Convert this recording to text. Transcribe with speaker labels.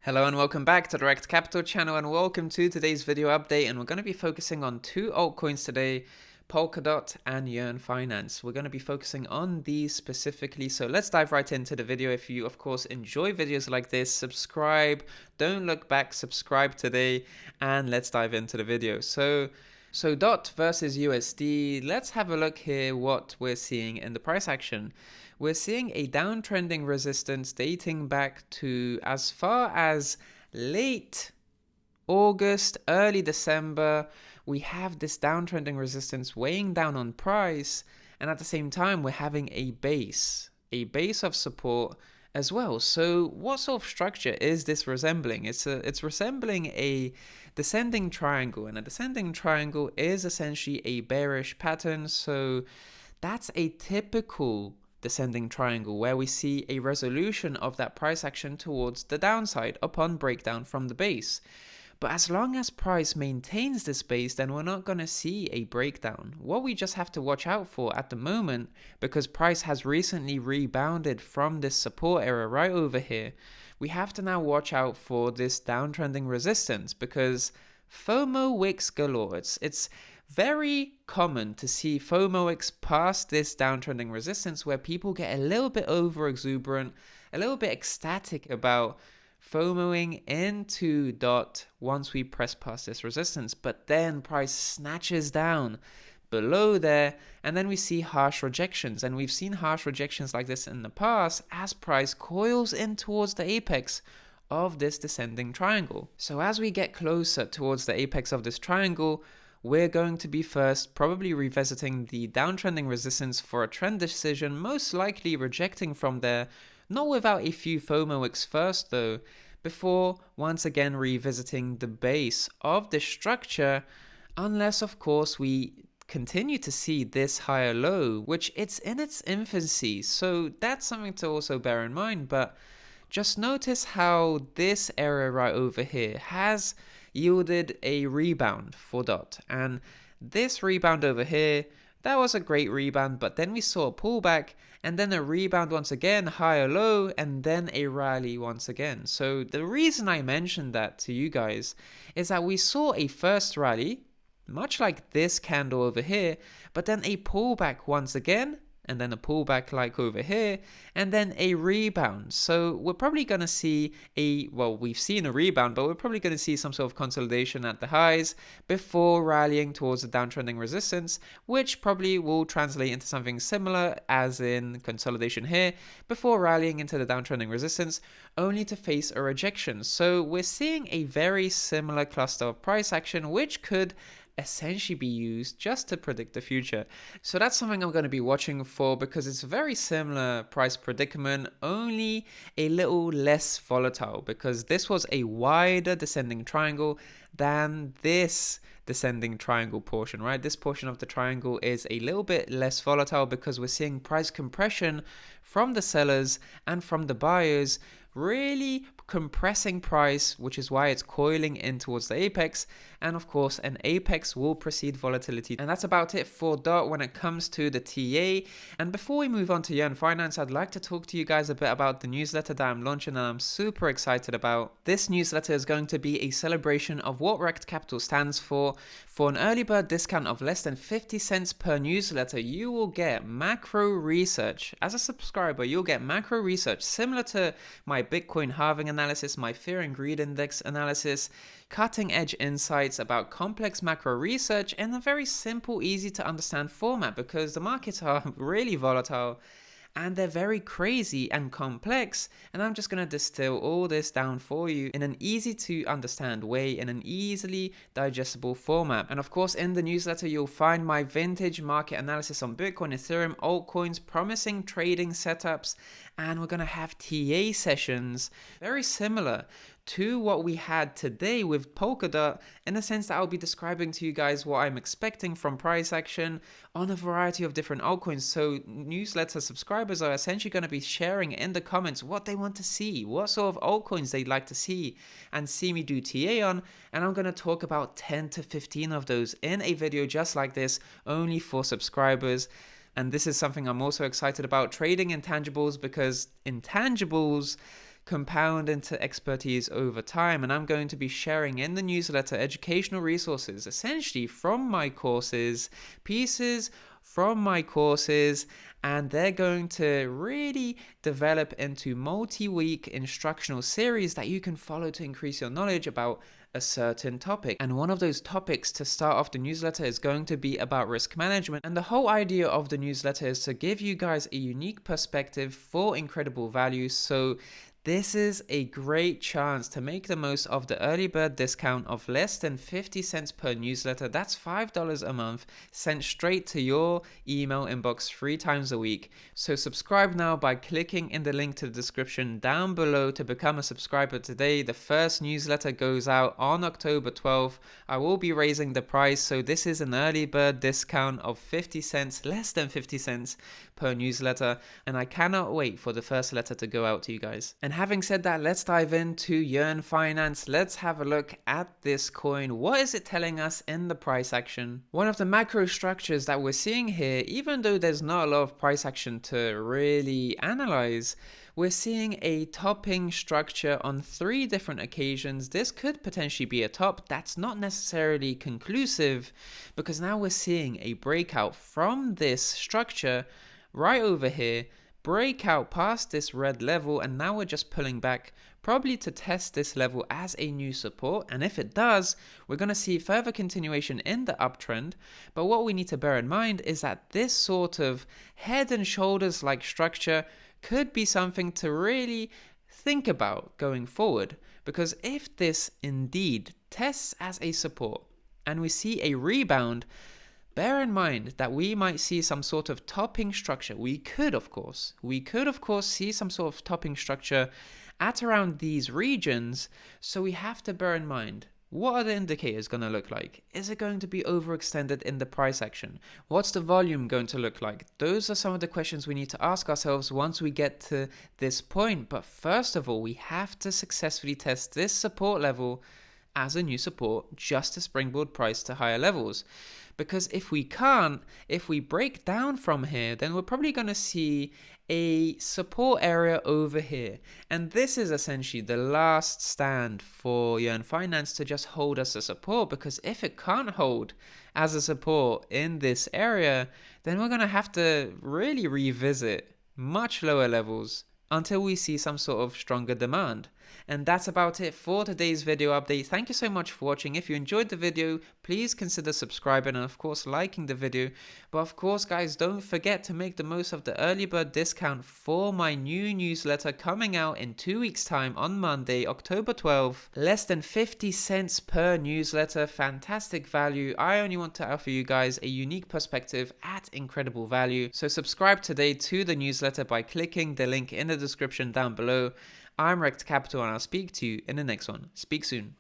Speaker 1: Hello and welcome back to the Rekt Capital channel, and welcome to today's video update. And we're going to be focusing on two altcoins today, Polkadot and Yearn.Finance. We're going to be focusing on these specifically, so let's dive right into the video. If you of course enjoy videos like this, subscribe, don't look back, subscribe today, and let's dive into the video. So DOT versus USD, let's have a look here what we're seeing in the price action. We're seeing a downtrending resistance dating back to as far as late August, early December. We have this downtrending resistance weighing down on price, and at the same time we're having a base of support as well. So what sort of structure is this resembling? It's resembling a descending triangle, and a descending triangle is essentially a bearish pattern. So that's a typical descending triangle where we see a resolution of that price action towards the downside upon breakdown from the base. But as long as price maintains this base, then we're not going to see a breakdown. What we just have to watch out for at the moment, because price has recently rebounded from this support area right over here, we have to now watch out for this downtrending resistance, because FOMO wicks galore. It's very common to see FOMO wicks past this downtrending resistance where people get a little bit over exuberant, a little bit ecstatic about FOMOing into DOT once we press past this resistance, but then price snatches down below there, and then we see harsh rejections. And we've seen harsh rejections like this in the past as price coils in towards the apex of this descending triangle. So as we get closer towards the apex of this triangle, we're going to be first probably revisiting the downtrending resistance for a trend decision, most likely rejecting from there, not without a few FOMO wicks first though, before once again revisiting the base of this structure, unless of course we continue to see this higher low, which it's in its infancy. So that's something to also bear in mind. But just notice how this area right over here has yielded a rebound for DOT, and this rebound over here, that was a great rebound, but then we saw a pullback and then a rebound once again, higher low, and then a rally once again. So the reason I mentioned that to you guys is that we saw a first rally, much like this candle over here, but then a pullback once again, and then a pullback like over here, and then a rebound. So we're probably going to see we've seen a rebound, but we're probably going to see some sort of consolidation at the highs before rallying towards the downtrending resistance, which probably will translate into something similar as in consolidation here, before rallying into the downtrending resistance, only to face a rejection. So we're seeing a very similar cluster of price action, which could essentially be used just to predict the future. So that's something I'm going to be watching for, because it's a very similar price predicament, only a little less volatile, because this was a wider descending triangle than this descending triangle portion, right? This portion of the triangle is a little bit less volatile because we're seeing price compression from the sellers and from the buyers, really compressing price, which is why it's coiling in towards the apex. And of course, an apex will precede volatility. And that's about it for DOT when it comes to the TA. And before we move on to Yearn.Finance, I'd like to talk to you guys a bit about the newsletter that I'm launching and I'm super excited about. This newsletter is going to be a celebration of what Rekt Capital stands for. For an early bird discount of less than 50 cents per newsletter, you will get macro research. As a subscriber, you'll get macro research similar to my Bitcoin halving analysis, my fear and greed index analysis, cutting edge insights about complex macro research in a very simple, easy to understand format, because the markets are really volatile and they're very crazy and complex, and I'm just going to distill all this down for you in an easy to understand way, in an easily digestible format. And of course, in the newsletter you'll find my vintage market analysis on Bitcoin, Ethereum, altcoins, promising trading setups, and we're going to have TA sessions very similar to what we had today with Polkadot, in the sense that I'll be describing to you guys what I'm expecting from price action on a variety of different altcoins. So newsletter subscribers are essentially going to be sharing in the comments what they want to see, what sort of altcoins they'd like to see and see me do TA on, and I'm going to talk about 10 to 15 of those in a video just like this, only for subscribers. And this is something I'm also excited about, trading intangibles, because intangibles compound into expertise over time. And I'm going to be sharing in the newsletter educational resources, essentially from my courses, pieces from my courses, and they're going to really develop into multi-week instructional series that you can follow to increase your knowledge about a certain topic. And one of those topics to start off the newsletter is going to be about risk management. And the whole idea of the newsletter is to give you guys a unique perspective for incredible value. So this is a great chance to make the most of the early bird discount of less than 50 cents per newsletter. That's $5 a month sent straight to your email inbox 3 times a week. So subscribe now by clicking in the link to the description down below to become a subscriber today. The first newsletter goes out on October 12th. I will be raising the price, so this is an early bird discount of 50 cents, less than 50 cents per newsletter, and I cannot wait for the first letter to go out to you guys. And having said that, let's dive into Yearn.Finance. Let's have a look at this coin. What is it telling us in the price action? One of the macro structures that we're seeing here, even though there's not a lot of price action to really analyze, we're seeing a topping structure on 3 different occasions. This could potentially be a top. That's not necessarily conclusive, because now we're seeing a breakout from this structure right over here, break out past this red level, and now we're just pulling back, probably to test this level as a new support. And if it does, we're going to see further continuation in the uptrend. But what we need to bear in mind is that this sort of head and shoulders like structure could be something to really think about going forward, because if this indeed tests as a support and we see a rebound, bear in mind that we might see some sort of topping structure. We could of course see some sort of topping structure at around these regions. So we have to bear in mind, what are the indicators going to look like? Is it going to be overextended in the price action? What's the volume going to look like? Those are some of the questions we need to ask ourselves once we get to this point. But first of all, we have to successfully test this support level as a new support, just to springboard price to higher levels. Because if we can't, if we break down from here, then we're probably going to see a support area over here. And this is essentially the last stand for Yearn.Finance to just hold as a support, because if it can't hold as a support in this area, then we're going to have to really revisit much lower levels until we see some sort of stronger demand. And that's about it for today's video update. Thank you so much for watching. If you enjoyed the video, please consider subscribing and of course liking the video. But of course guys, don't forget to make the most of the early bird discount for my new newsletter coming out in 2 weeks time on Monday, October 12th. Less than 50 cents per newsletter. Fantastic value. I only want to offer you guys a unique perspective at incredible value. So subscribe today to the newsletter by clicking the link in the description down below. I'm Rekt Capital and I'll speak to you in the next one. Speak soon.